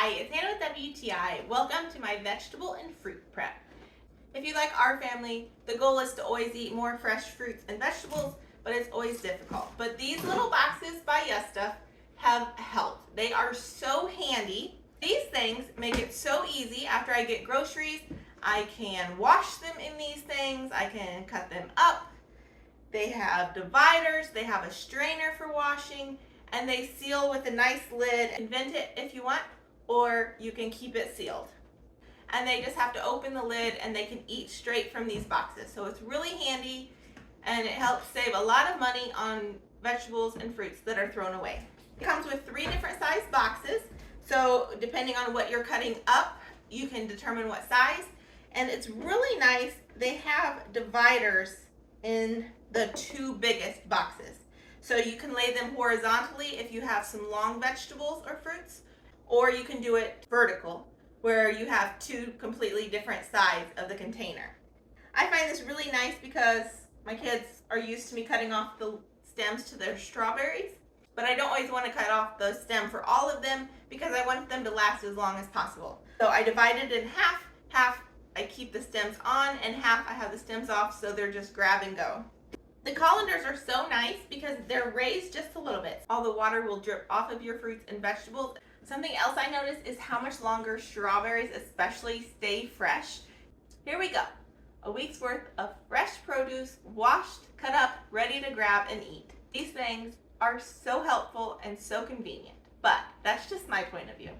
Hi, it's Hannah with WTI. Welcome to my vegetable and fruit prep. If you like our family, the goal is to always eat more fresh fruits and vegetables, but it's always difficult. But these little boxes by Yustuf have helped. They are so handy. These things make it so easy. After I get groceries, I can wash them in these things. I can cut them up. They have dividers. They have a strainer for washing. And they seal with a nice lid. Vent it if you want, or you can keep it sealed. And they just have to open the lid and they can eat straight from these boxes. So it's really handy and it helps save a lot of money on vegetables and fruits that are thrown away. It comes with 3 different size boxes. So depending on what you're cutting up, you can determine what size. And it's really nice. They have dividers in the 2 biggest boxes. So you can lay them horizontally if you have some long vegetables or fruits, or you can do it vertical where you have 2 completely different sides of the container. I find this really nice because my kids are used to me cutting off the stems to their strawberries, but I don't always want to cut off the stem for all of them because I want them to last as long as possible. So I divide it in half. Half I keep the stems on and half I have the stems off, so they're just grab and go. The colanders are so nice because they're raised just a little bit. All the water will drip off of your fruits and vegetables. Something else I noticed is how much longer strawberries especially stay fresh. Here we go. A week's worth of fresh produce, washed, cut up, ready to grab and eat. These things are so helpful and so convenient, but that's just my point of view.